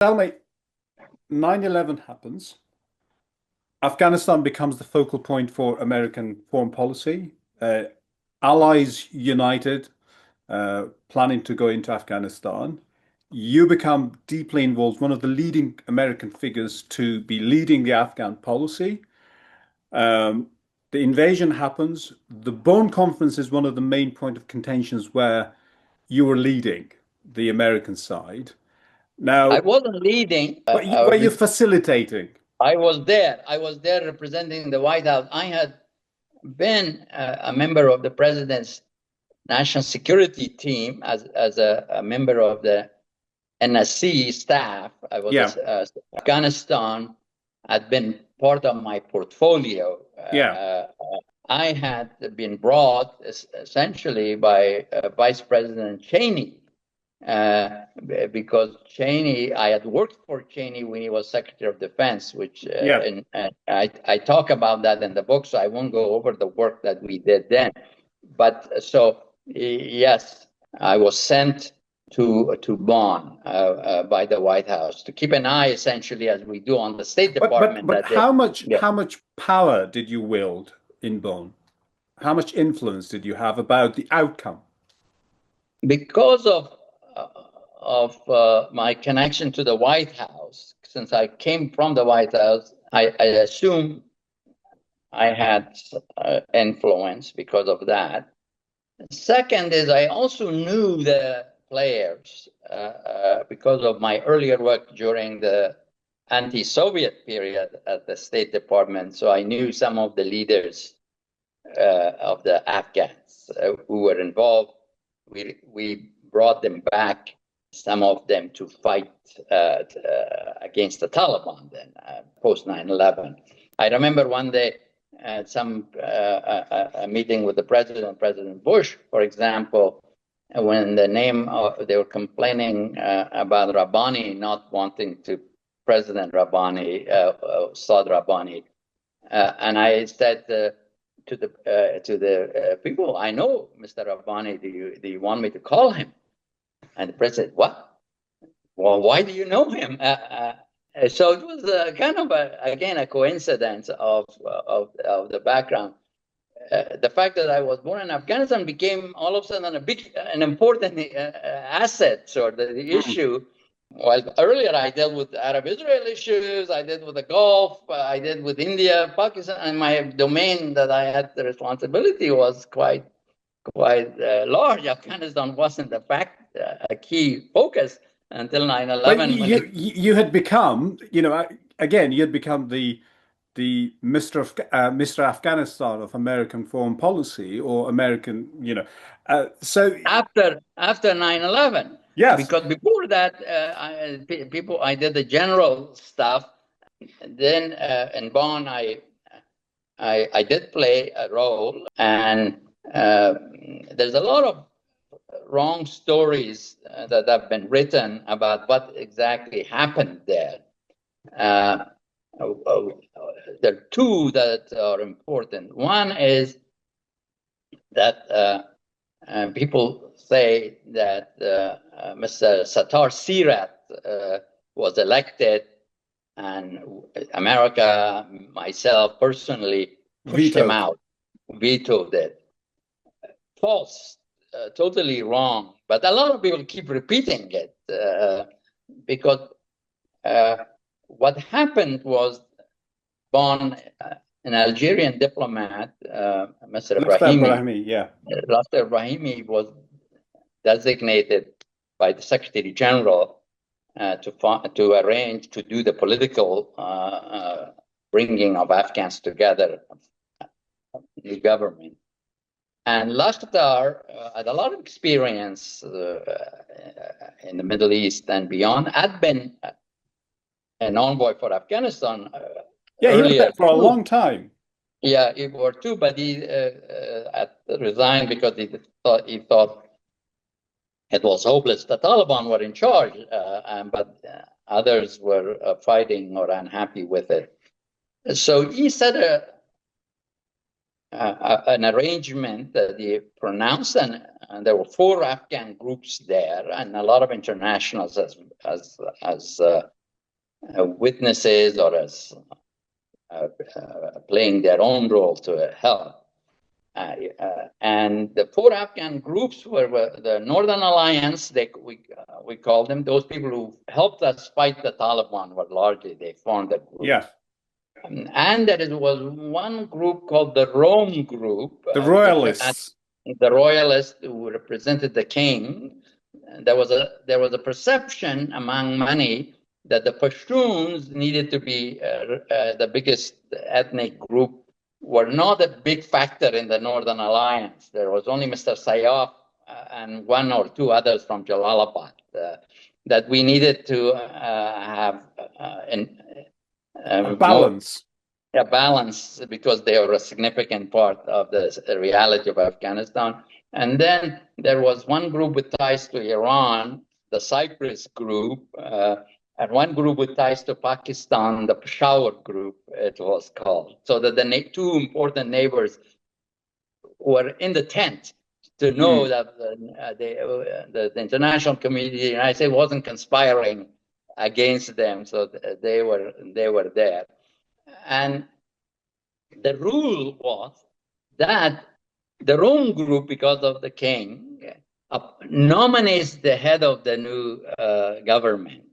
Zalmay, 9/11 happens. Afghanistan becomes the focal point for American foreign policy. Allies united, planning to go into Afghanistan. You become deeply involved, one of the leading American figures to be leading the Afghan policy. Um, the invasion happens. The Bonn Conference is one of the main point of contentions where you were leading the American side. I Now, wasn't leading. but were you facilitating? I was there. I was there representing the White House. I had been a member of the president's national security team as a member of the NSC staff. I was Yeah, Afghanistan had been part of my portfolio. yeah. I had been brought essentially by Vice President Cheney because Cheney, I had worked for Cheney when he was Secretary of Defense, which Yeah. and I talk about that in the book, so I won't go over the work that we did then. But so yes, I was sent to Bonn by the White House to keep an eye, essentially, as we do on the State But but Department. but That they, how much yeah. how much power did you wield in Bonn? How much influence did you have about the outcome? Because of my connection to the White House, since I came from the White House, I assume I had influence because of that. Second is I also knew the players because of my earlier work during the anti-Soviet period at the State Department. So I knew some of the leaders of the Afghans who were involved. We brought them back, some of them to fight against the Taliban then, post 9/11. I remember one day at a meeting with the president, President Bush, for example, when they were complaining about Rabbani not wanting to, President Rabbani, Saad Rabbani. And I said to the people, I know Mr. Rabbani, do you want me to call him? And the president said, what? Well, why do you know him? So it was kind of, again, a coincidence of the background. The fact that I was born in Afghanistan became all of a sudden an important asset, or the issue. Well, earlier I dealt with Arab-Israel issues, I did with the Gulf, I did with India, Pakistan, and my domain that I had the responsibility was quite large. Afghanistan wasn't, in fact, a key focus until But 9/11. you had become, again, you had become the Mr. Afghanistan of American foreign policy or American, so After 9/11, yes, because before that, I did the general stuff. Then in Bonn, I did play a role, and there's a lot of wrong stories that have been written about what exactly happened there. There are two that are important. One is that people say that Mr. Sattar Sirat was elected, and America, myself personally, pushed him out, vetoed it. False, totally wrong. But a lot of people keep repeating it because what happened was Bonn, an Algerian diplomat, Mr. Brahimi, yeah. Dr. Brahimi was designated by the Secretary General to arrange to do the political bringing of Afghans together, new government. And Lashkar had a lot of experience in the Middle East and beyond, had been an envoy for Afghanistan Yeah, he was earlier there for a long time. Yeah, he were too, but he resigned because he thought it was hopeless. The Taliban were in charge, but others were fighting or unhappy with it. So he said an arrangement that they pronounced, and there were 4 Afghan groups there, and a lot of internationals as witnesses or as playing their own role to help. And the 4 Afghan groups were the Northern Alliance. We called them. Those people who helped us fight the Taliban were largely, they formed the group. Yes. And there was one group called the Rome Group. The Royalists. The Royalists who represented the king. There was a perception among many that the Pashtuns needed to be the biggest ethnic group, were not a big factor in the Northern Alliance. There was only Mr. Sayyaf and 1 or 2 others from Jalalabad that we needed to have a balance. A balance, because they were a significant part of the reality of Afghanistan. And then there was one group with ties to Iran, the Cyprus group, and one group with ties to Pakistan, the Peshawar group, it was called. So that the 2 important neighbors were in the tent to know that the international community, the United States, wasn't conspiring against them. So they were there. And the rule was that the Rome group, because of the king, nominates the head of the new government.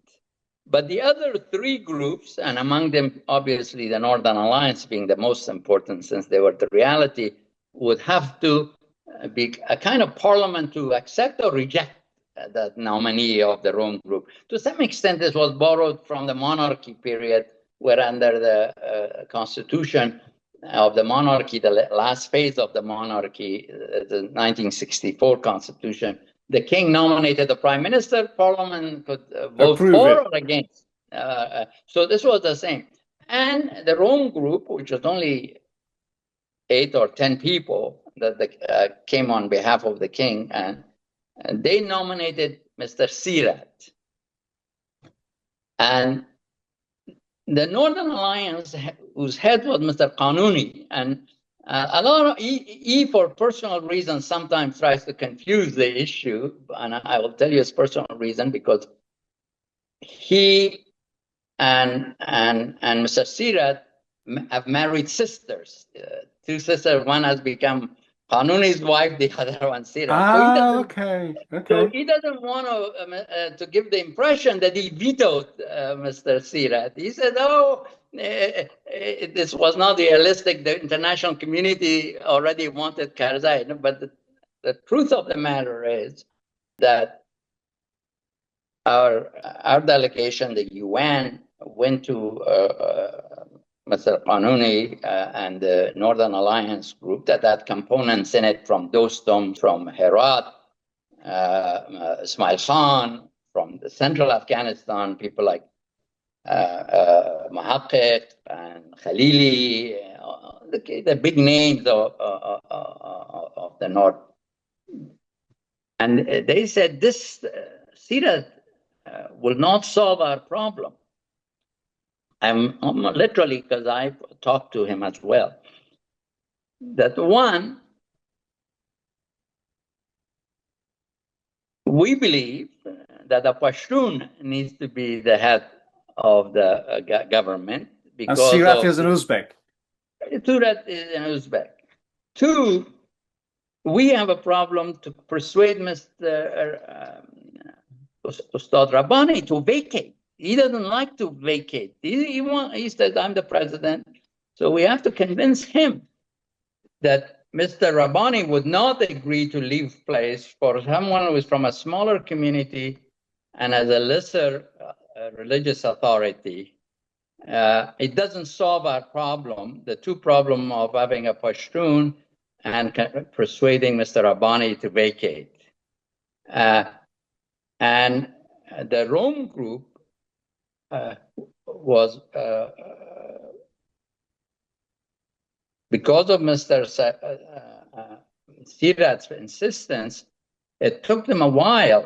But the other 3 groups, and among them, obviously, the Northern Alliance being the most important since they were the reality, would have to be a kind of parliament to accept or reject that nominee of the Rome group. To some extent, this was borrowed from the monarchy period, where under the constitution of the monarchy, the last phase of the monarchy, the 1964 constitution, the king nominated the prime minister, parliament could vote for or against. So this was the same. And the Rome group, which was only 8 or 10 people that came on behalf of the king, and they nominated Mr. Sirat. And the Northern Alliance, whose head was Mr. Qanuni, and a lot of he, for personal reasons, sometimes tries to confuse the issue, and I will tell you his personal reason, because he and Mr. Sirat have married sisters, 2 sisters. One has become Qanuni's wife, the other one Sirat. Okay. So he doesn't want to give the impression that he vetoed Mr. Sirat. He said, this was not realistic. The international community already wanted Karzai. But the truth of the matter is that our delegation, the UN, went to Mr. Qanuni and the Northern Alliance group that components in it from Dostum, from Herat, Ismail Khan, from the central Afghanistan, people like Muhaqiq and Khalili, the big names of the North. And they said, this Sirat will not solve our problem. I'm literally, because I talked to him as well, that one, we believe that a Pashtun needs to be the head of the government. Because and Sirat is an Uzbek. Sirat is an Uzbek. 2, we have a problem to persuade Mr. Ustad Rabbani to vacate. He doesn't like to vacate. He says, I'm the president. So we have to convince him that Mr. Rabbani would not agree to leave place for someone who is from a smaller community and as a lesser religious authority. It doesn't solve our problem, the 2 problems of having a Pashtun and persuading Mr. Rabbani to vacate. And the Rome group was, because of Mr. Sirat's insistence, it took them a while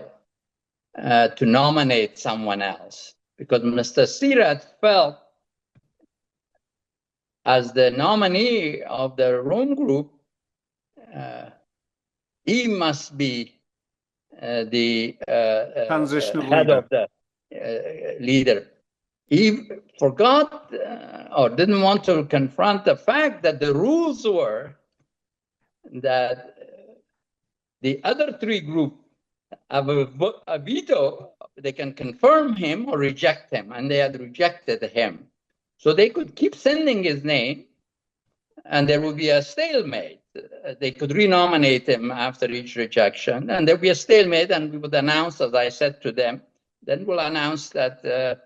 to nominate someone else, because Mr. Sirat felt as the nominee of the Rome group, he must be the Transitional head leader. of the leader. He forgot or didn't want to confront the fact that the rules were that the other three groups have a veto. They can confirm him or reject him, and they had rejected him. So they could keep sending his name, and there would be a stalemate. They could renominate him after each rejection, and there would be a stalemate, and we would announce, as I said to them, then we'll announce that the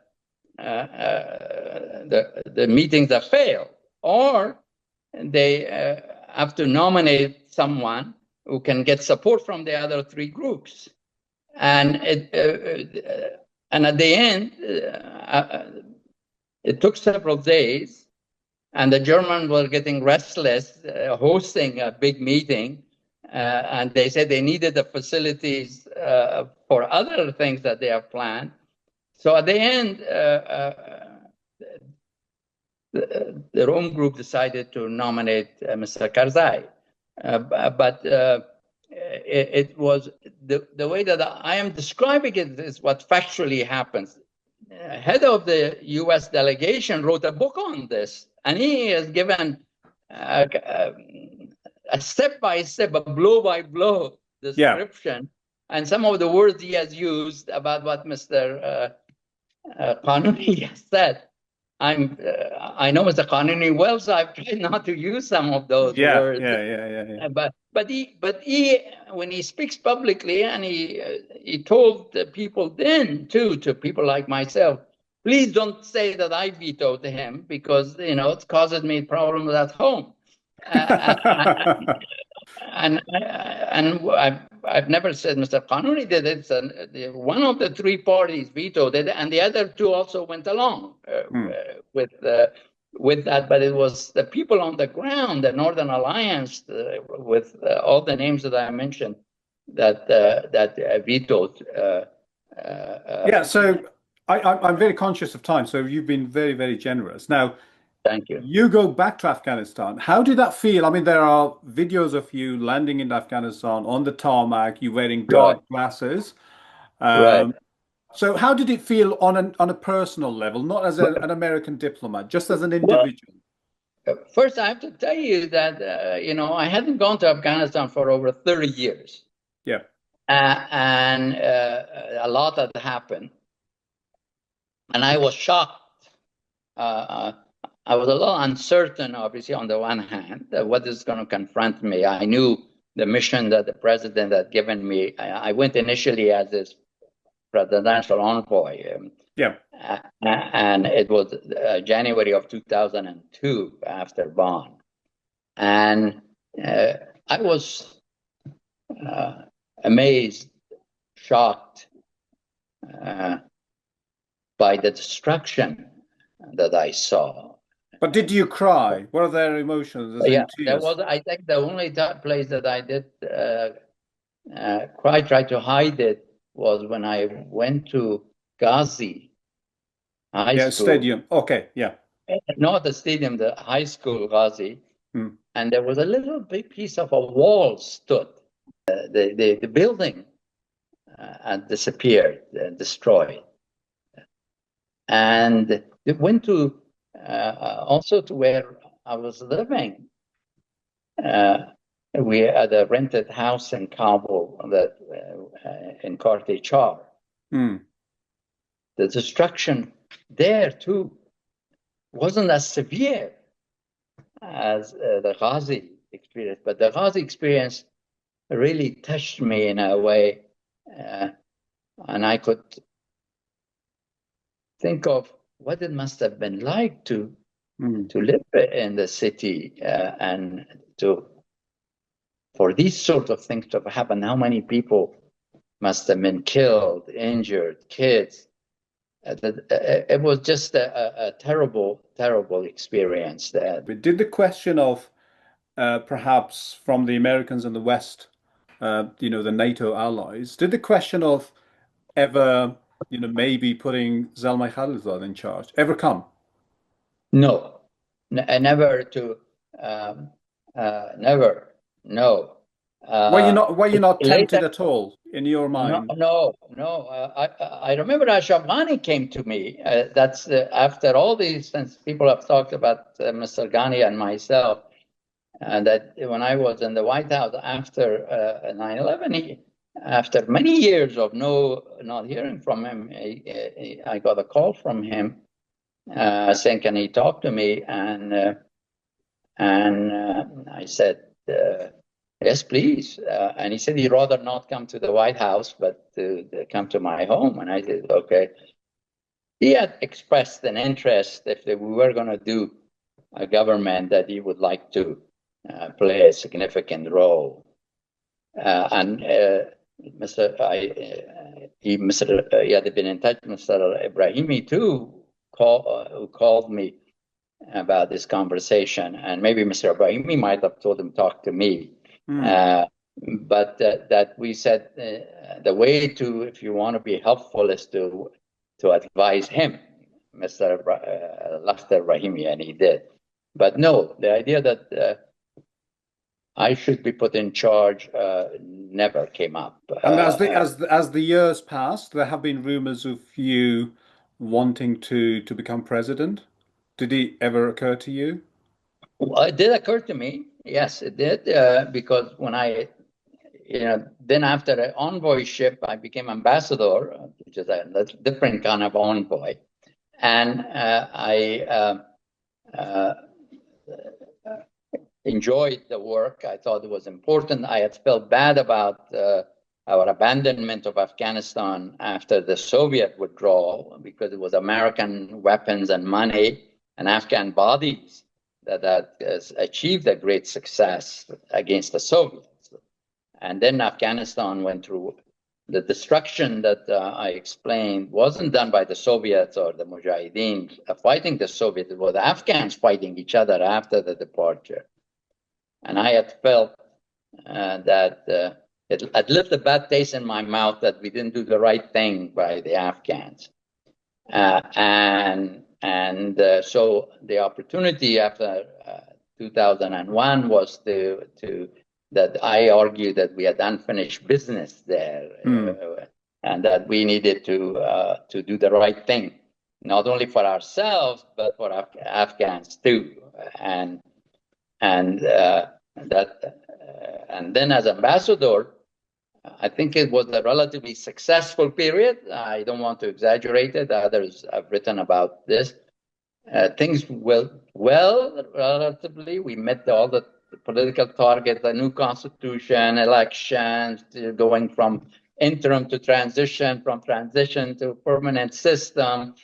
meetings have failed, or they have to nominate someone who can get support from the other three groups. And and at the end, it took several days, and the Germans were getting restless, hosting a big meeting, and they said they needed the facilities for other things that they have planned. So at the end, the Rome group decided to nominate Mr. Karzai. But it was the way that I am describing it is what factually happens. Head of the U.S. delegation wrote a book on this, and he has given a step-by-step, a blow-by-blow description, and some of the words he has used about what Mr. Qanuni has said. I know Mr. Qanuni well, so I've tried not to use some of those words. But he, when he speaks publicly, and he told the people then too, to people like myself, please don't say that I vetoed him, because it causes me problems at home. And I've never said Mr. Qanuni did it. One of the three parties vetoed it, and the other two also went along with that. But it was the people on the ground, the Northern Alliance, with all the names that I mentioned, that vetoed. So I'm very conscious of time. So you've been very, very generous. Now, thank you. You go back to Afghanistan. How did that feel? I mean, there are videos of you landing in Afghanistan on the tarmac, you wearing dark glasses. Right. So how did it feel on a personal level, not as an American diplomat, just as an individual? Well, first, I have to tell you that, I hadn't gone to Afghanistan for over 30 years. Yeah. And a lot had happened. And I was shocked. I was a little uncertain, obviously, on the one hand, what is going to confront me. I knew the mission that the president had given me. I went initially as his presidential envoy. And it was January of 2002 after Bonn. And I was amazed, shocked by the destruction that I saw. But did you cry? What are their emotions? There was, I think, the only place that I did cry, try to hide it, was when I went to Ghazi High School. Stadium. Okay, yeah. Not the stadium, the high school, Ghazi. And there was a little big piece of a wall stood. The building had disappeared, destroyed. And it went to also to where I was living. We had a rented house in Kabul in Karte Char. The destruction there too wasn't as severe as the Ghazi experience, but the Ghazi experience really touched me in a way, and I could think of what it must have been like to live in the city and for these sort of things to happen. How many people must have been killed, injured, kids? It was just a terrible, terrible experience there. But did the question of perhaps from the Americans and the West, the NATO allies, did the question of ever, maybe putting Zalmay Khalilzad in charge ever come? No. never to, never, no. Were you not tempted Later, at all in your mind? no. I remember Ashraf Ghani came to me. That's after all these, since people have talked about Mr. Ghani and myself, and that when I was in the White House after 9/11, after many years of not hearing from him, I got a call from him saying, "Can he talk to me?" And I said, "Yes, please." And he said he'd rather not come to the White House, but to come to my home. And I said, "Okay." He had expressed an interest if we were going to do a government that he would like to play a significant role. And he had been in touch with Mr. Ibrahimi too, who called me about this conversation, and maybe Mr. Ibrahimi might have told him talk to me. But that we said the way to, if you want to be helpful, is to advise him, Mr. Lakhdar Ibrahimi, and he did. But no, the idea that I should be put in charge never came up. And as the years passed, there have been rumors of you wanting to become president. Did it ever occur to you? Well, it did occur to me. Yes, it did. Because when I, then after an envoyship, I became ambassador, which is a different kind of envoy. And I enjoyed the work. I thought it was important. I had felt bad about our abandonment of Afghanistan after the Soviet withdrawal, because it was American weapons and money and Afghan bodies that achieved a great success against the Soviets. And then Afghanistan went through the destruction that I explained wasn't done by the Soviets or the Mujahideen fighting the Soviets. It was the Afghans fighting each other after the departure. And I had felt that it had left a bad taste in my mouth that we didn't do the right thing by the Afghans. So the opportunity after 2001 was that I argued that we had unfinished business there, and that we needed to do the right thing, not only for ourselves but for Afghans too. And then as ambassador, I think it was a relatively successful period. I don't want to exaggerate it. Others have written about this. Things went well, relatively. We met all the political targets, the new constitution, elections, going from interim to transition, from transition to permanent system.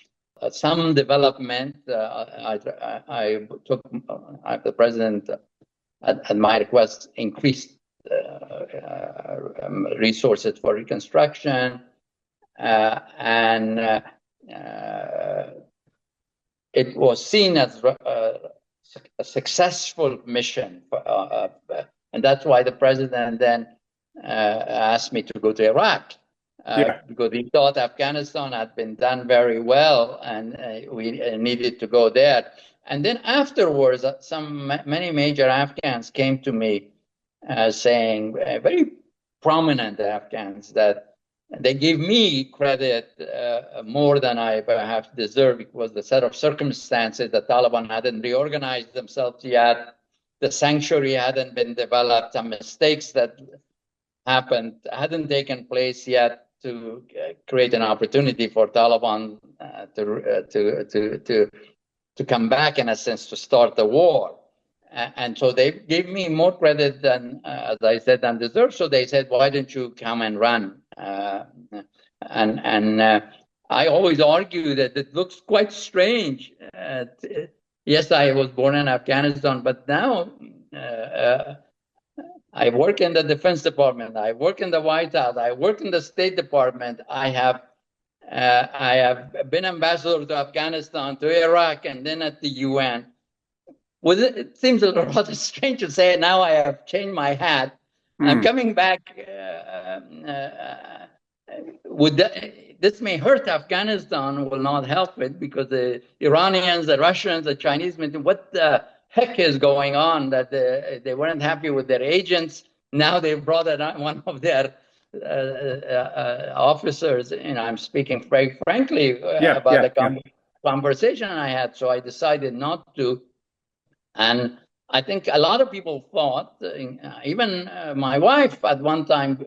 Some development. I took the president at my request increased resources for reconstruction, and it was seen as a successful mission, and that's why the president then asked me to go to Iraq, because he thought Afghanistan had been done very well, and we needed to go there. And then afterwards, many major Afghans came to me saying, very prominent Afghans, that they gave me credit more than I perhaps deserved. It was the set of circumstances. The Taliban hadn't reorganized themselves yet. The sanctuary hadn't been developed. Some mistakes that happened hadn't taken place yet to create an opportunity for Taliban to come back, in a sense, to start the war. And so they gave me more credit than, as I said, than deserved. So they said, "Why don't you come and run?" I always argue that it looks quite strange. Yes, I was born in Afghanistan, but now I work in the Defense Department. I work in the White House. I work in the State Department. I have been ambassador to Afghanistan, to Iraq, and then at the UN. Well, it seems a little rather strange to say now I have changed my hat. I'm coming back. this may hurt Afghanistan, will not help it, because the Iranians, the Russians, the Chinese, what the heck is going on, that they weren't happy with their agents. Now they've brought one of their officers, and I'm speaking very frankly about the conversation I had, so I decided not to. And I think a lot of people thought, even my wife at one time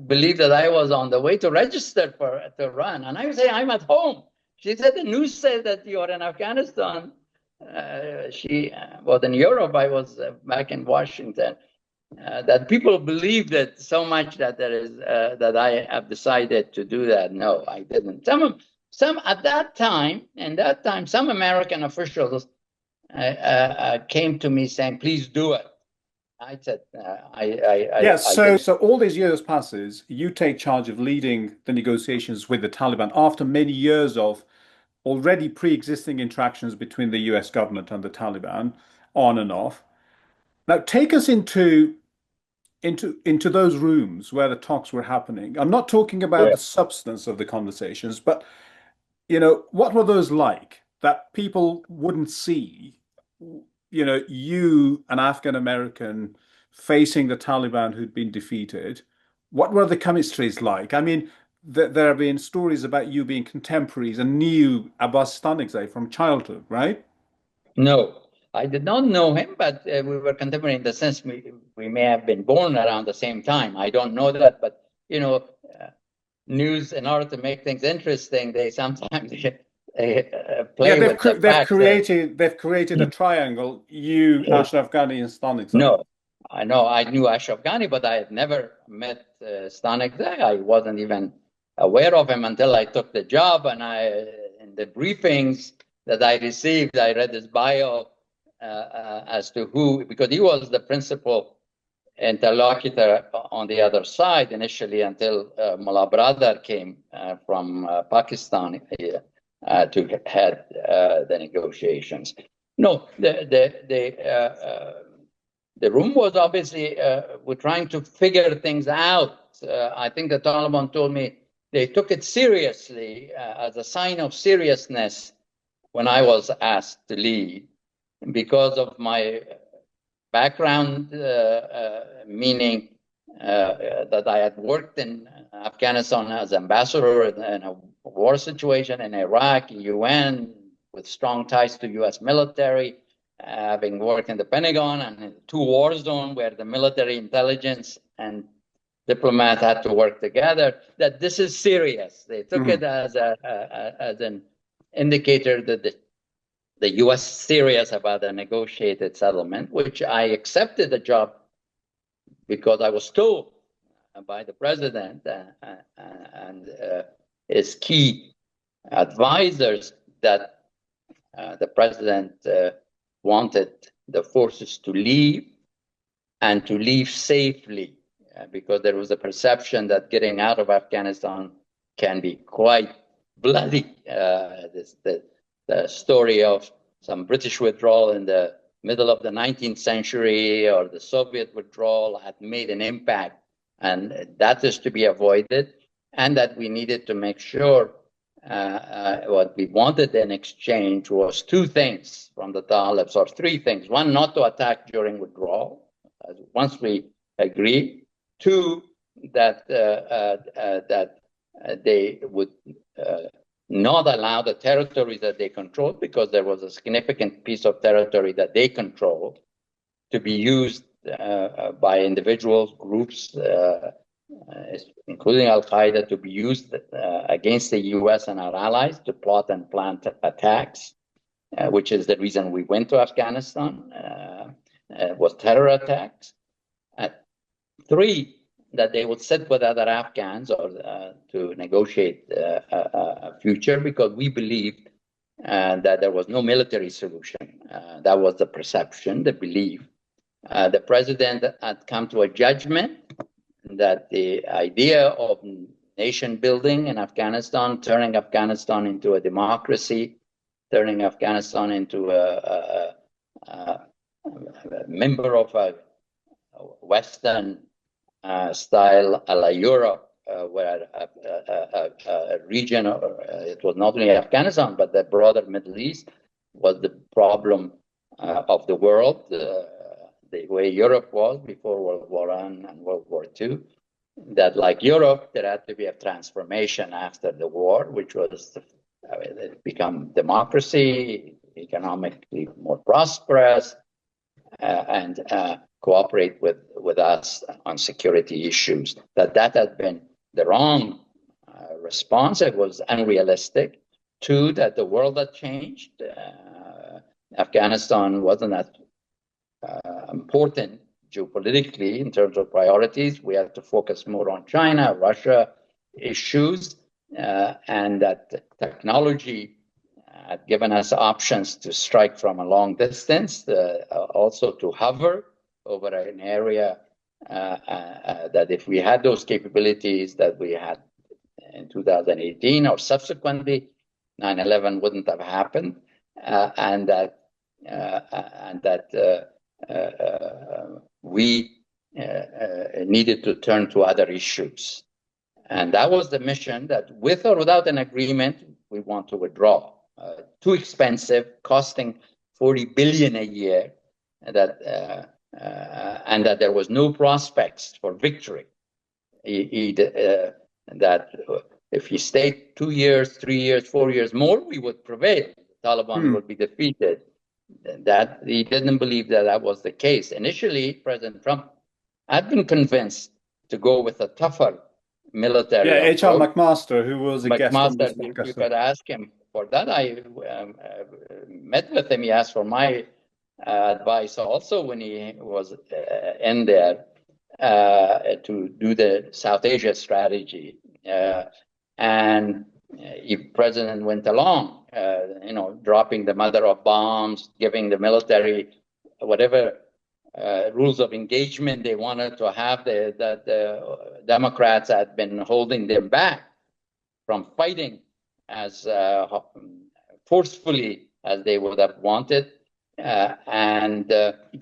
believed that I was on the way to register to run. And I would say, I'm at home. She said, the news said that you are in Afghanistan. She was in Europe. I was back in Washington. That people believe that so much that there is that I have decided to do that. No, I didn't. Some at that time, some American officials came to me saying, "Please do it." I said, So all these years passes, you take charge of leading the negotiations with the Taliban after many years of already pre-existing interactions between the US government and the Taliban, on and off. Now, take us into those rooms where the talks were happening. I'm not talking about the substance of the conversations, but what were those like that people wouldn't see? You, an Afghan American, facing the Taliban who'd been defeated. What were the chemistries like? I mean, there have been stories about you being contemporaries and knew Abbas Stanigzai from childhood, right? No, I did not know him, but we were contemporary in the sense we may have been born around the same time. I don't know that, but news, in order to make things interesting, they sometimes play with the fact they've created a triangle. You, Ashraf Ghani, and Stanigzai. No, I know I knew Ashraf Ghani, but I had never met Stanigzai. I wasn't even aware of him until I took the job, and in the briefings that I received, I read his bio as to who, because he was the principal interlocutor on the other side initially, until Mullah Brother came from Pakistan to head the negotiations. No, the room was obviously, we're trying to figure things out. I think the Taliban told me they took it seriously as a sign of seriousness when I was asked to lead, because of my background, meaning that I had worked in Afghanistan as ambassador in a war situation in Iraq, UN, with strong ties to U.S. military, having worked in the Pentagon and in two war zones where the military intelligence and diplomats had to work together, that this is serious. They took it as an indicator that the U.S. is serious about a negotiated settlement, which I accepted the job because I was told by the president and his key advisors that the president wanted the forces to leave, and to leave safely, because there was a perception that getting out of Afghanistan can be quite bloody. The story of some British withdrawal in the middle of the 19th century or the Soviet withdrawal had made an impact, and that is to be avoided, and that we needed to make sure what we wanted in exchange was two things from the Talibs, or three things. One, not to attack during withdrawal, once we agree. Two, that they would not allow the territories that they controlled, because there was a significant piece of territory that they controlled, to be used by individuals, groups, including Al-Qaeda, to be used against the U.S. and our allies to plot and plan attacks, which is the reason we went to Afghanistan, was terror attacks. Three, that they would sit with other Afghans or to negotiate a future, because we believed that there was no military solution. That was the perception, the belief. The president had come to a judgment that the idea of nation building in Afghanistan, turning Afghanistan into a democracy, turning Afghanistan into a member of a Western style a la Europe where a region, it was not only Afghanistan, but the broader Middle East was the problem of the world, the way Europe was before World War I and World War II. That, like Europe, there had to be a transformation after the war, which was it become democracy, economically more prosperous, and cooperate with us on security issues. That had been the wrong response. It was unrealistic. Two, that the world had changed. Afghanistan wasn't that important geopolitically in terms of priorities. We had to focus more on China, Russia issues, and that technology had given us options to strike from a long distance, also to hover over an area that if we had those capabilities that we had in 2018 or subsequently, 9/11 wouldn't have happened, and that we needed to turn to other issues. And that was the mission, that with or without an agreement, we want to withdraw. Too expensive, costing $40 billion a year, and that there was no prospects for victory. That if he stayed 2 years, 3 years, 4 years more, we would prevail. The Taliban would be defeated. That he didn't believe that that was the case. Initially, President Trump had been convinced to go with a tougher military approach. H.R. McMaster, who was a guest on this McMaster, podcast. you could ask him for that. I met with him. He asked for my advice also when he was in there to do the South Asia strategy. And the president went along, dropping the mother of bombs, giving the military whatever rules of engagement they wanted to have, that the Democrats had been holding them back from fighting as forcefully as they would have wanted, and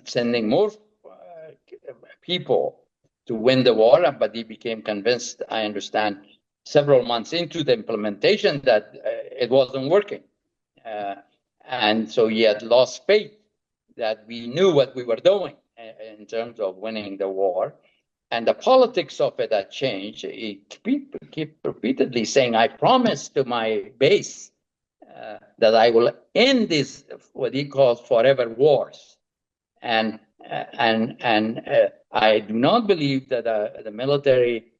sending more people to win the war. But he became convinced, I understand, several months into the implementation that it wasn't working. And so he had lost faith that we knew what we were doing in terms of winning the war. And the politics of it had changed. He kept repeatedly saying, I promise to my base that I will end this, what he calls forever wars. And I do not believe that the military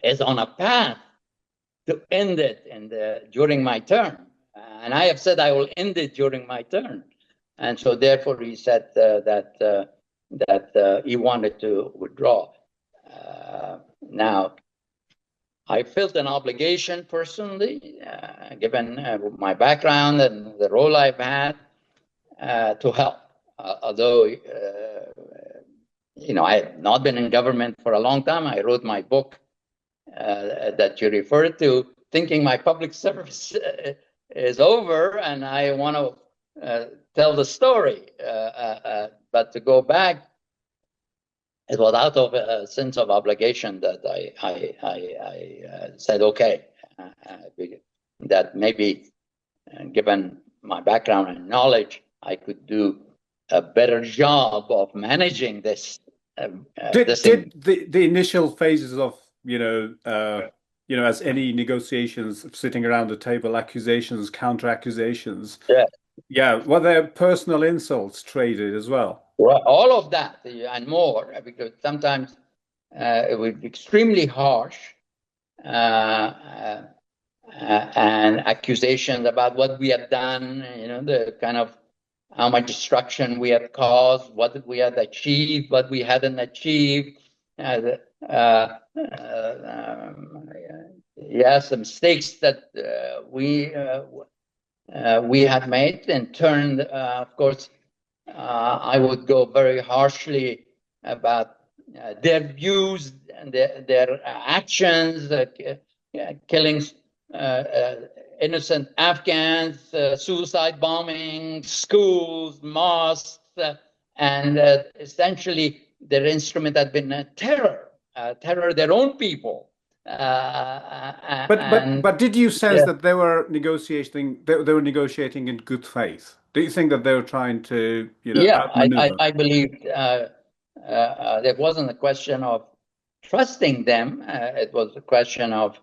is on a path to end it during my term. And I have said I will end it during my term. And so therefore he said that he wanted to withdraw. Now, I felt an obligation personally, given my background and the role I've had, to help. Although, I have not been in government for a long time. I wrote my book that you referred to, thinking my public service is over, and I want to tell the story. But to go back, it was out of a sense of obligation that I said, okay, that maybe, given my background and knowledge, I could do a better job of managing this. Did the initial phases of, as any negotiations, sitting around the table, accusations, counter accusations, were there personal insults traded as well? Well, all of that and more, because sometimes it would be extremely harsh, and accusations about what we had done, the kind of how much destruction we had caused, what we had achieved, what we hadn't achieved. Some mistakes that we had made, and turned, of course, I would go very harshly about their views and their actions, killings, innocent Afghans, suicide bombing, schools, mosques, and essentially their instrument had been terror, their own people. And But did you sense yeah, that they were negotiating in good faith? Do you think that they were trying to, yeah, outmaneuver? I believed there wasn't a question of trusting them. It was a question of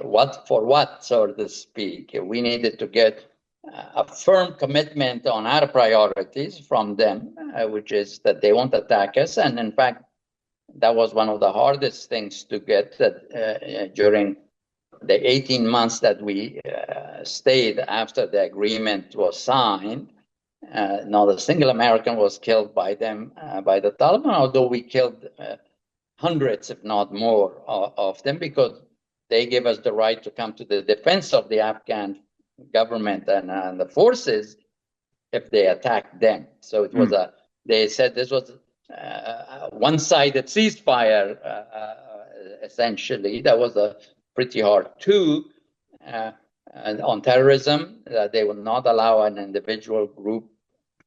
what for what, so to speak. We needed to get a firm commitment on our priorities from them, which is that they won't attack us. And in fact, that was one of the hardest things to get during the 18 months that we stayed after the agreement was signed. Not a single American was killed by them, by the Taliban, although we killed hundreds, if not more, of them, because they gave us the right to come to the defense of the Afghan government and the forces if they attacked them. So it was they said this was a one-sided ceasefire, essentially. That was a pretty hard too. And on terrorism, they will not allow an individual group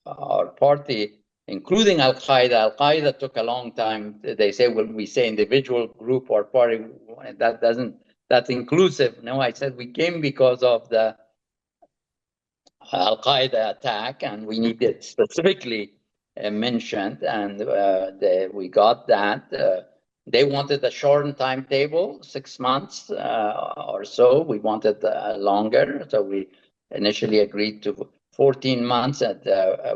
or party, including Al-Qaeda. Al-Qaeda took a long time. They say, when we say individual group or party, that's inclusive. No, I said we came because of the Al-Qaeda attack, and we needed specifically mentioned, and we got that. They wanted a shortened timetable, 6 months or so. We wanted longer, so we initially agreed to 14 months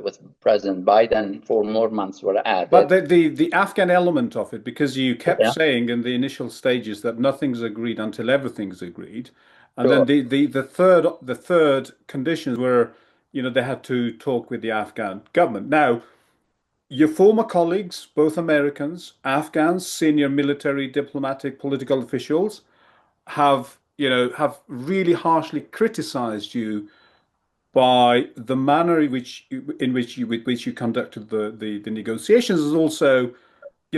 with President Biden. 4 more months were added. But the Afghan element of it, because you kept Yeah. saying in the initial stages that nothing's agreed until everything's agreed, and then Sure. the third conditions were, they had to talk with the Afghan government. Now, your former colleagues, both Americans, Afghans, senior military, diplomatic, political officials, have really harshly criticized you by the manner in which you conducted the negotiations. Is also,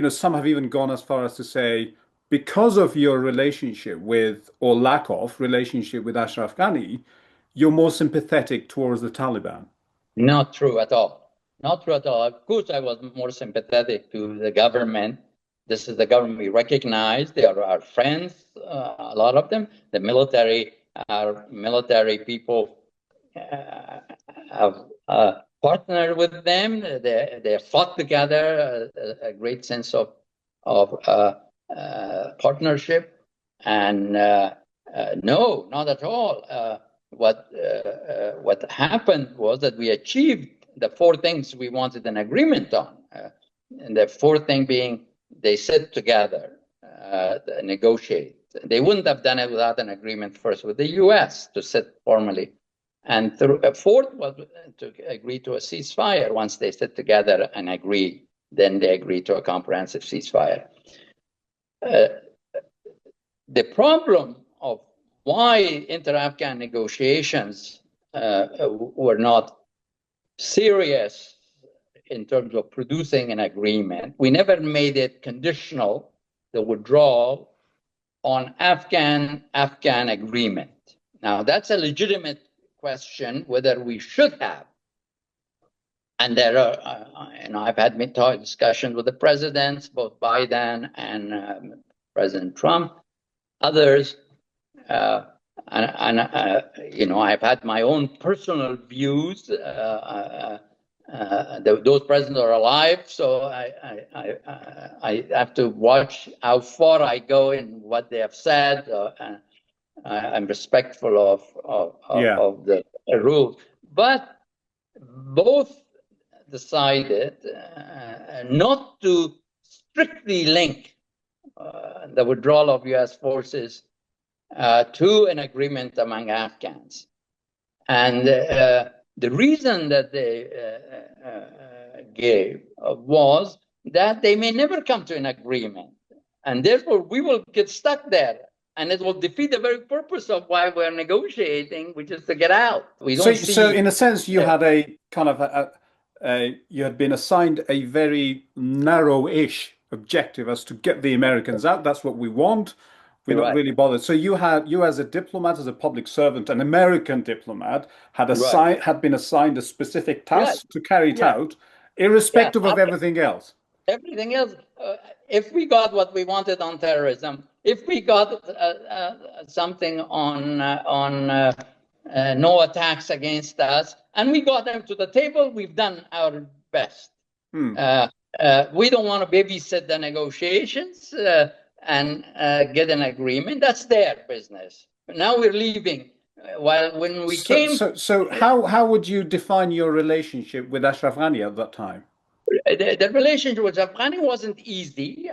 some have even gone as far as to say, because of your relationship with, or lack of relationship with Ashraf Ghani, you're more sympathetic towards the Taliban. Not true at all. Not true at all. Of course, I was more sympathetic to the government. This is the government we recognize. They are our friends, a lot of them. The military, our military people have partnered with them. They fought together, a great sense of partnership. And no, not at all. What happened was that we achieved the 4 things we wanted an agreement on. And the 4th thing being, they sit together, negotiate. They wouldn't have done it without an agreement first with the U.S. to sit formally. And 4th was to agree to a ceasefire. Once they sit together and agree, then they agree to a comprehensive ceasefire. The problem of why inter-Afghan negotiations were not serious in terms of producing an agreement, we never made it conditional, the withdrawal, on Afghan agreement. Now, that's a legitimate question, whether we should have. And there are, I've had discussions with the presidents, both Biden and President Trump, others, I've had my own personal views. Those presidents are alive, so I have to watch how far I go in what they have said. I'm respectful of the rules, but both decided not to strictly link the withdrawal of U.S. forces to an agreement among Afghans. And the reason that they gave was that they may never come to an agreement. And therefore, we will get stuck there. And it will defeat the very purpose of why we're negotiating, which is to get out. We don't see. So in a sense, you had a kind of you had been assigned a very narrow-ish objective as to get the Americans out. That's what we want. We're not really bothered. So you as a diplomat, as a public servant, an American diplomat, had been assigned a specific task to carry it out, irrespective of everything else. everything else. If we got what we wanted on terrorism, if we got something on no attacks against us, and we got them to the table, we've done our best. We don't want to babysit the negotiations and get an agreement. That's their business. Now we're leaving. While when we came, So how would you define your relationship with Ashraf Ghani at that time? the relationship with Afghanistan wasn't easy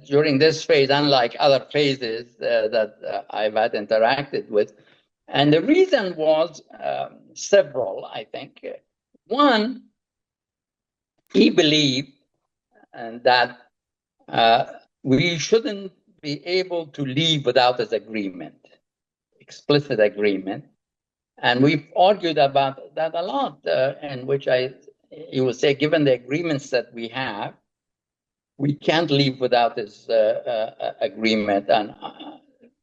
during this phase, unlike other phases that I've had interacted with. And the reason was several, I think. One, he believed that we shouldn't be able to leave without this agreement, explicit agreement. And we've argued about that a lot, in which you would say, given the agreements that we have, we can't leave without this agreement. And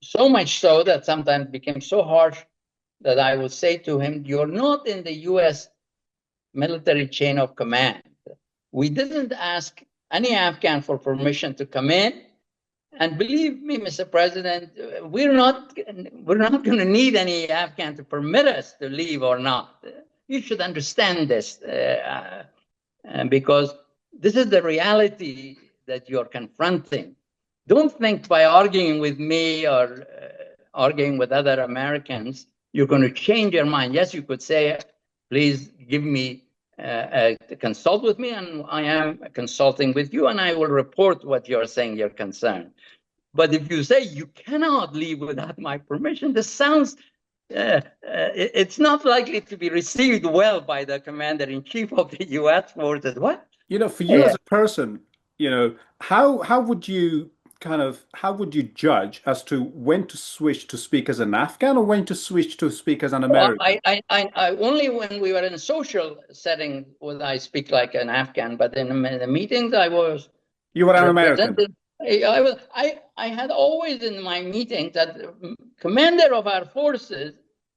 so much so that sometimes it became so harsh that I would say to him, you're not in the U.S. military chain of command. We didn't ask any Afghan for permission to come in. And believe me, Mr. President, we're not going to need any Afghan to permit us to leave or not. You should understand this, because this is the reality that you're confronting. Don't think by arguing with me or arguing with other Americans, you're going to change your mind. Yes, you could say, please give me consult with me, and I am consulting with you, and I will report what you're saying, your concern. But if you say you cannot leave without my permission, this sounds, it's not likely to be received well by the commander-in-chief of the U.S. forces. What? For you as a person, how would you judge as to when to switch to speak as an Afghan or when to switch to speak as an American? I only when we were in a social setting would I speak like an Afghan, but in the meetings I was. You were an American. I had always in my meetings that the commander of our forces,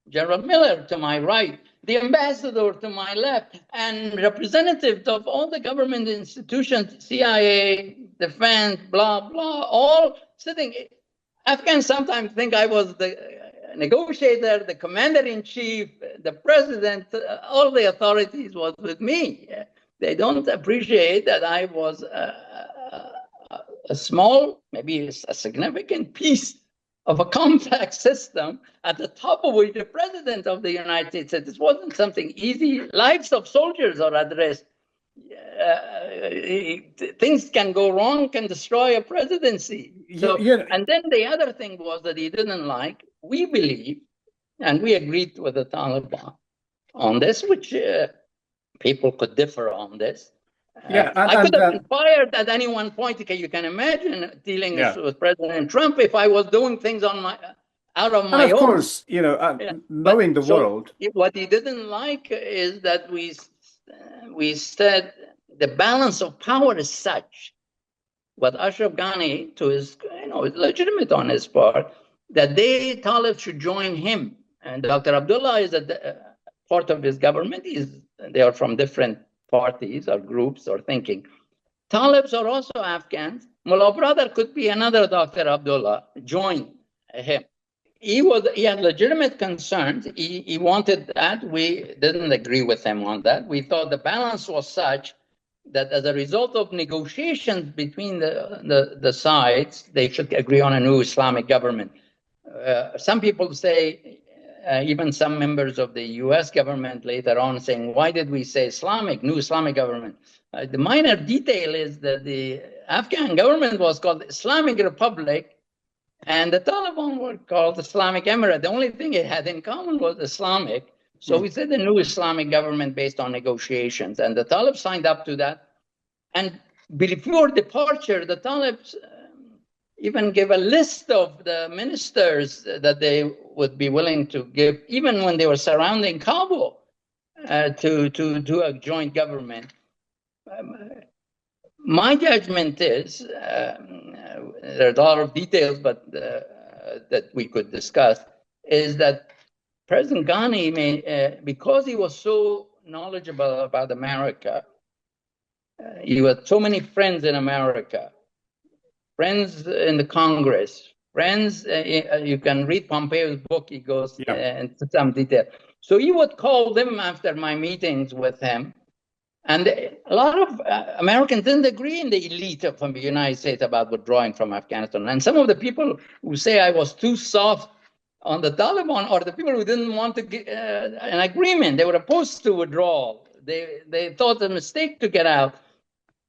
General Miller to my right, the ambassador to my left, and representatives of all the government institutions, CIA, defense, blah, blah, all sitting. Afghans sometimes think I was the negotiator, the commander-in-chief, the president, all the authorities was with me. They don't appreciate that I was a small, maybe a significant piece of a complex system at the top of which the president of the United States said this wasn't something easy. Lives of soldiers are at risk. Things can go wrong, can destroy a presidency. So, and then the other thing was that he didn't like, we believe, and we agreed with the Taliban on this, which people could differ on this. I could have been fired at any one point. Okay, you can imagine dealing with President Trump if I was doing things on my out of my own. Of course, knowing the world. What he didn't like is that we said the balance of power is such. What Ashraf Ghani, to his, is legitimate on his part, that Talib should join him. And Dr. Abdullah is a part of this government. They are from different parties or groups or thinking. Talibs are also Afghans. Mullah brother could be another Dr. Abdullah, join him. He had legitimate concerns. He wanted that. We didn't agree with him on that. We thought the balance was such that as a result of negotiations between the sides, they should agree on a new Islamic government. Some people say, even some members of the U.S. government later on saying, why did we say new Islamic government? The minor detail is that the Afghan government was called Islamic Republic and the Taliban were called Islamic Emirate. The only thing it had in common was Islamic. So we said the new Islamic government based on negotiations, and the Talibs signed up to that. And before departure, the Talibs even gave a list of the ministers that they would be willing to give, even when they were surrounding Kabul, to do a joint government. My judgment is, there's a lot of details, but that we could discuss, is that President Ghani, because he was so knowledgeable about America, you had so many friends in America, friends in the Congress, friends. You can read Pompeo's book. He goes into some detail. So you would call them after my meetings with him. And a lot of Americans didn't agree in the elite of the United States about withdrawing from Afghanistan. And some of the people who say I was too soft on the Taliban are the people who didn't want to get an agreement. They were opposed to withdrawal. They thought it a mistake to get out.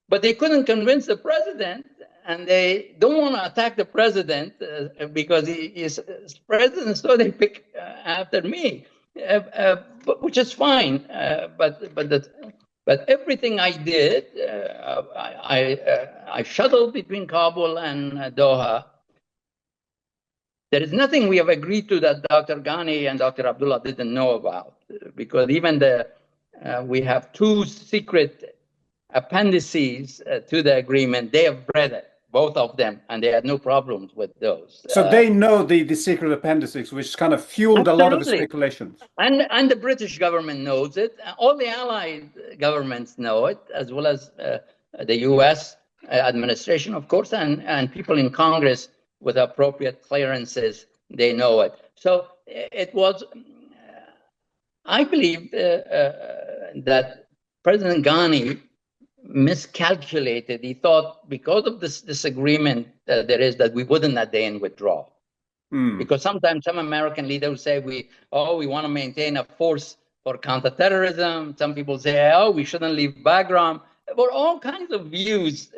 But they couldn't convince the president, and they don't want to attack the president because he is president, so they pick after me, which is fine. But everything I did, I shuttled between Kabul and Doha. There is nothing we have agreed to that Dr. Ghani and Dr. Abdullah didn't know about, because even we have two secret appendices to the agreement. They have read it, both of them, and they had no problems with those. So they know the secret appendices, which kind of fueled absolutely. a lot of the speculations. And the British government knows it. All the allied governments know it, as well as the U.S. administration, of course, and people in Congress with appropriate clearances, they know it. So it was, I believe that President Ghani miscalculated. He thought because of this disagreement there is, that we wouldn't at the end withdraw. Because sometimes some American leaders say we want to maintain a force for counterterrorism. Some people say, we shouldn't leave Bagram. There were all kinds of views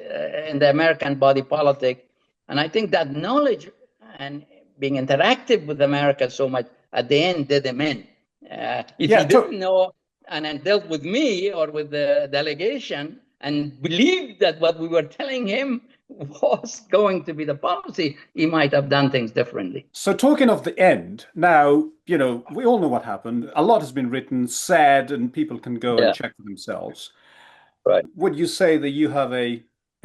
in the American body politic. And I think that knowledge and being interactive with America so much at the end did him in. If he didn't know and then dealt with me or with the delegation and believed that what we were telling him was going to be the policy, he might have done things differently. So talking of the end, now, we all know what happened. A lot has been written, said, and people can go and check for themselves. Right. Would you say that you have a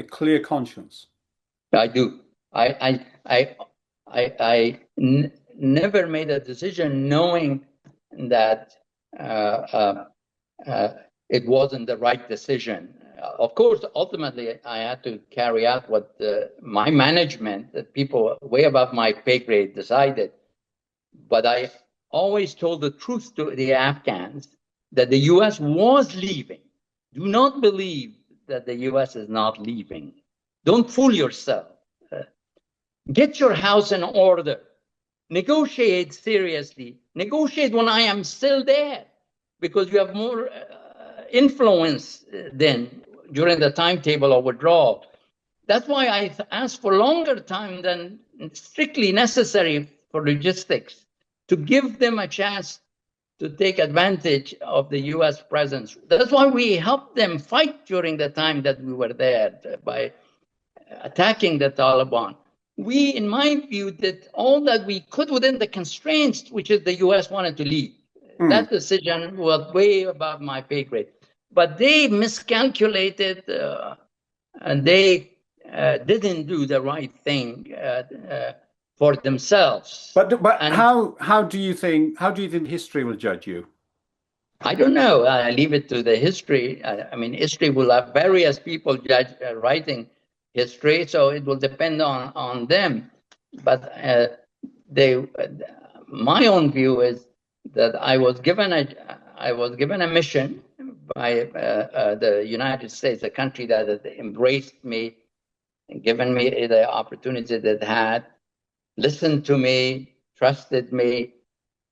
clear conscience? I do. I never made a decision knowing that it wasn't the right decision. Of course, ultimately, I had to carry out what my management, the people way above my pay grade, decided. But I always told the truth to the Afghans that the U.S. was leaving. Do not believe that the U.S. is not leaving. Don't fool yourself. Get your house in order. Negotiate seriously. Negotiate when I am still there, because you have more influence then during the timetable of withdrawal. That's why I asked for longer time than strictly necessary for logistics, to give them a chance to take advantage of the U.S. presence. That's why we helped them fight during the time that we were there by attacking the Taliban. We, in my view, did all that we could within the constraints, which is the U.S. wanted to leave. That decision was way above my pay grade. But they miscalculated and they didn't do the right thing for themselves. But how do you think history will judge you? I don't know. I leave it to the history. I mean, history will have various people judge writing history, so it will depend on them. But my own view is that I was given a mission by the United States, a country that had embraced me and given me the opportunity that it had, listened to me, trusted me,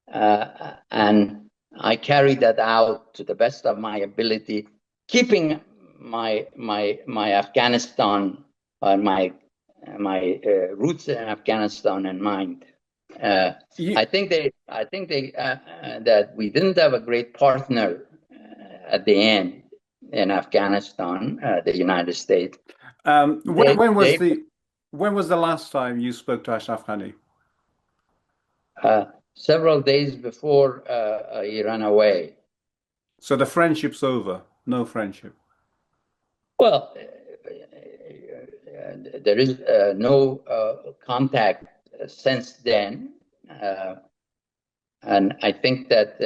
and I carried that out to the best of my ability, keeping my Afghanistan, my roots in Afghanistan in mind. I think that we didn't have a great partner at the end in Afghanistan, the United States. When was the last time you spoke to Ashraf Ghani? Several days before he ran away. So the friendship's over. No friendship. Well, there is no contact since then, and I think that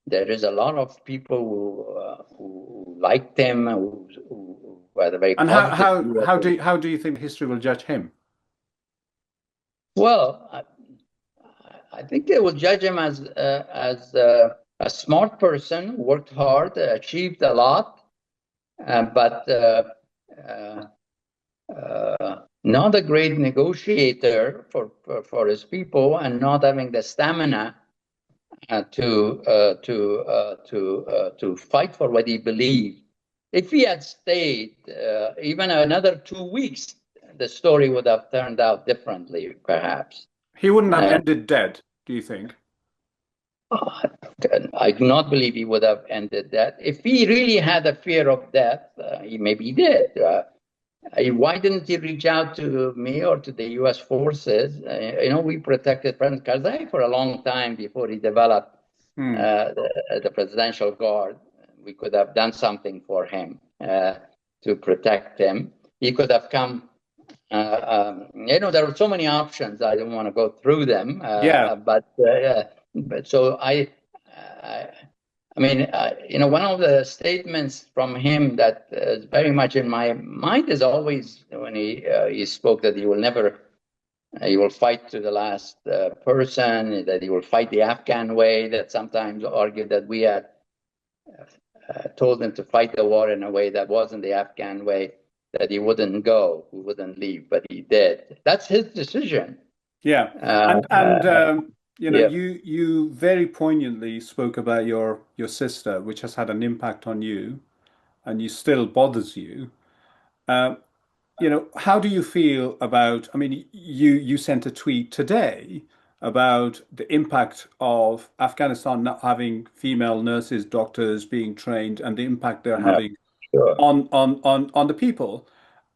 there is a lot of people who liked him, who had a very And positive view of him. how do you think history will judge him? Well, I think they will judge him as a smart person, worked hard, achieved a lot, but not a great negotiator for his people, and not having the stamina to fight for what he believed. If he had stayed even another 2 weeks, the story would have turned out differently, perhaps. He wouldn't have ended dead, do you think? I do not believe he would have ended that. If he really had a fear of death, he maybe did. Why didn't he reach out to me or to the U.S. forces? We protected President Karzai for a long time before he developed the Presidential Guard. We could have done something for him to protect him. He could have come. There are so many options. I don't want to go through them. But so I mean, one of the statements from him that is very much in my mind is always when he spoke that he will fight to the last person, that he will fight the Afghan way, that sometimes argued that we had told him to fight the war in a way that wasn't the Afghan way, that he wouldn't go, he wouldn't leave, but he did. That's his decision. Yeah. You very poignantly spoke about your sister, which has had an impact on you, and you still bothers you. How do you feel about, I mean, you sent a tweet today about the impact of Afghanistan not having female nurses, doctors being trained, and the impact they're having on the people.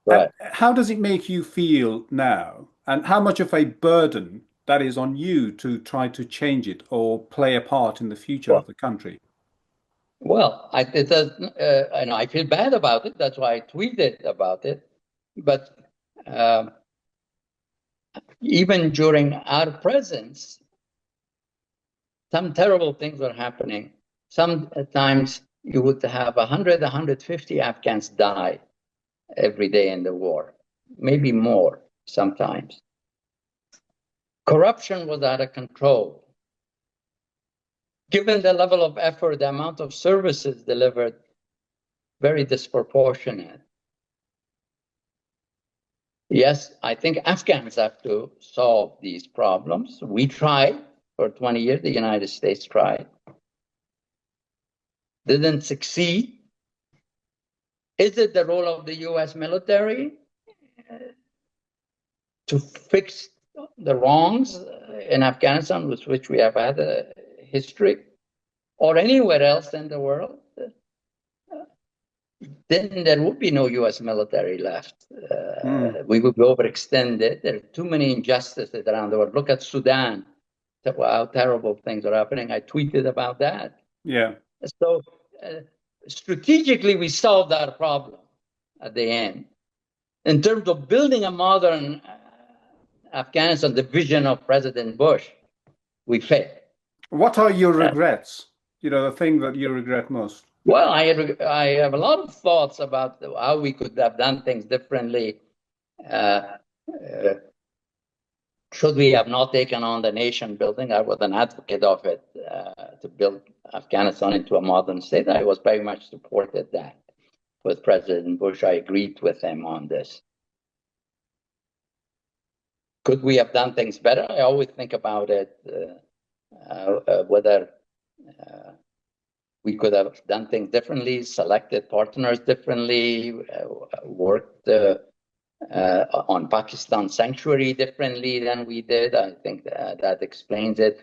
Right. And how does it make you feel now? And how much of a burden that is on you to try to change it or play a part in the future of the country? Well, I feel bad about it. That's why I tweeted about it. But even during our presence, some terrible things were happening. Sometimes you would have 100, 150 Afghans die every day in the war, maybe more sometimes. Corruption was out of control. Given the level of effort, the amount of services delivered, very disproportionate. Yes, I think Afghans have to solve these problems. We tried for 20 years, the United States tried. Didn't succeed. Is it the role of the US military to fix the wrongs in Afghanistan, with which we have had a history, or anywhere else in the world? Then there would be no US military left. We would be overextended. There are too many injustices around the world. Look at Sudan, how terrible things are happening. I tweeted about that. Yeah. So strategically, we solved our problem at the end. In terms of building a modern Afghanistan, the vision of President Bush, we failed. What are your regrets? The thing that you regret most? Well, I have a lot of thoughts about how we could have done things differently. Should we have not taken on the nation building? I was an advocate of it, to build Afghanistan into a modern state. I was very much supported that with President Bush. I agreed with him on this. Could we have done things better? I always think about it, whether we could have done things differently, selected partners differently, worked on Pakistan sanctuary differently than we did. I think that explains it.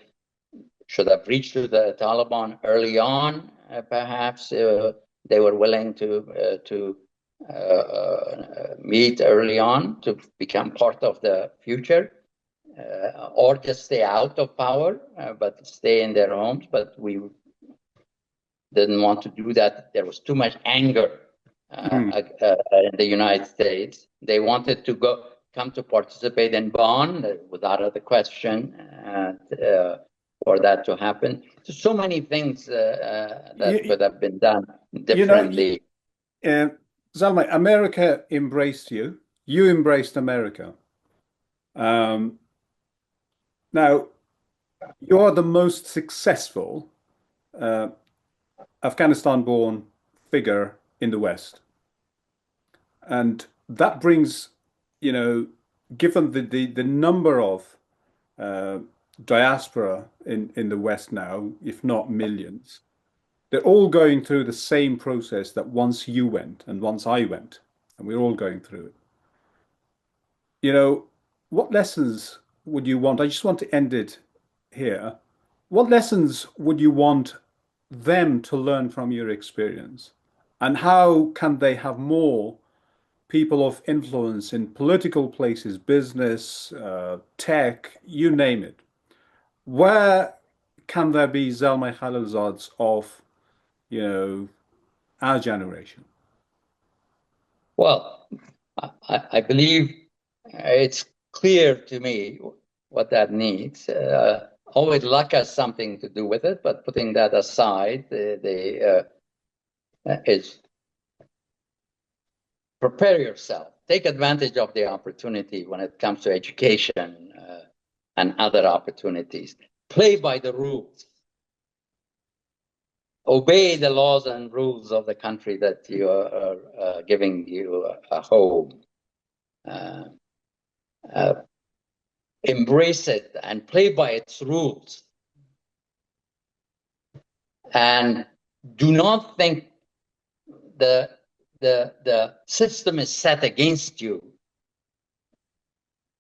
Should have reached to the Taliban early on, perhaps. They were willing to meet early on to become part of the future, or just stay out of power, but stay in their homes. But we didn't want to do that. There was too much anger in the United States. They wanted to come to participate in Bonn. It was out of the question for that to happen. So many things that could have been done differently. Zalmay, America embraced you. You embraced America. Um, Now, you're the most successful uh, Afghanistan-born figure in the West. And that brings, given the number of uh, diaspora in the West now, if not millions, they're all going through the same process that once you went and once I went, and we're all going through it. You know, what lessons would you want? I just want to end it here. What lessons would you want them to learn from your experience? And how can they have more people of influence in political places, business, tech, you name it? Where can there be Zalmay Khalilzads of, you know, our generation? Well, I believe it's clear to me what that needs. Always luck has something to do with it, but putting that aside, is prepare yourself. Take advantage of the opportunity when it comes to education and other opportunities. Play by the rules. Obey the laws and rules of the country that you are giving you a home. Embrace it and play by its rules. And do not think the system is set against you,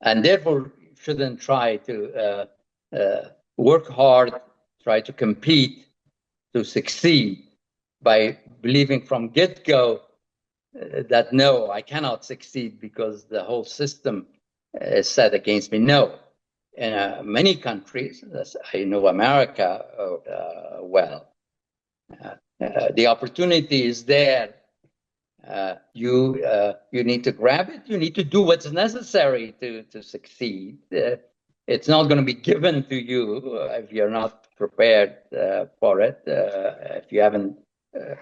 and therefore shouldn't try to work hard, try to compete to succeed by believing from get-go that no, I cannot succeed because the whole system is set against me. No. In many countries, I know America well, the opportunity is there. You need to grab it. You need to do what's necessary to succeed. It's not going to be given to you if you're not prepared for it. If you haven't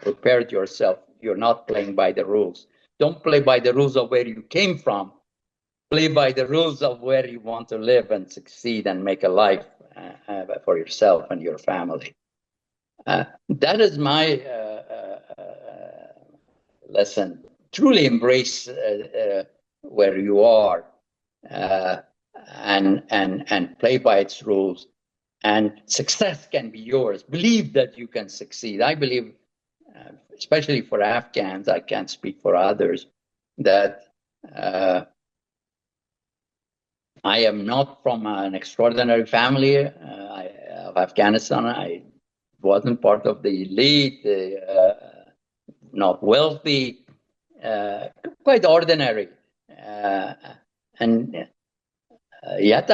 prepared yourself, you're not playing by the rules. Don't play by the rules of where you came from. Play by the rules of where you want to live and succeed and make a life for yourself and your family. That is my lesson. Truly embrace where you are and play by its rules. And success can be yours. Believe that you can succeed. I believe, especially for Afghans, I can't speak for others, that I am not from an extraordinary family of Afghanistan. I wasn't part of the elite, not wealthy, quite ordinary. And yet,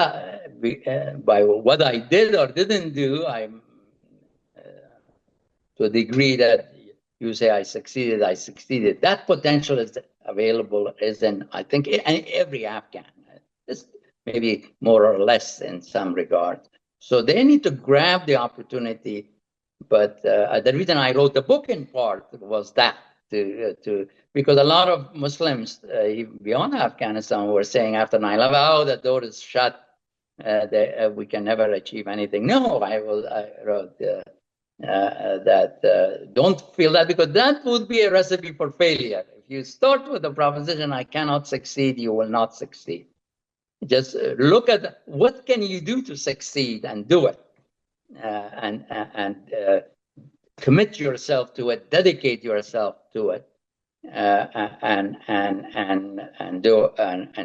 by what I did or didn't do, I'm to a degree that you say I succeeded, I succeeded. That potential is available, is in, I think, every Afghan. It's maybe more or less in some regard. So they need to grab the opportunity. But the reason I wrote the book in part was that, because a lot of Muslims beyond Afghanistan were saying after 9/11, oh, the door is shut, we can never achieve anything. No, I wrote that don't feel that, because that would be a recipe for failure. If you start with the proposition, I cannot succeed, you will not succeed. Just look at what can you do to succeed and do it, and commit yourself to it, dedicate yourself to it, and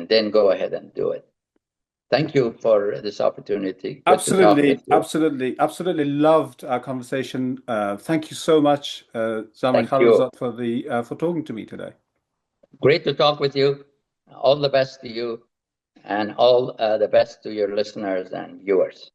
then go ahead and do it. Thank you for this opportunity. Good to talk with you. Absolutely loved our conversation. Thank you so much, Zalmay Thank you. Khalilzad, for talking to me today. Great to talk with you. All the best to you, and all the best to your listeners and viewers.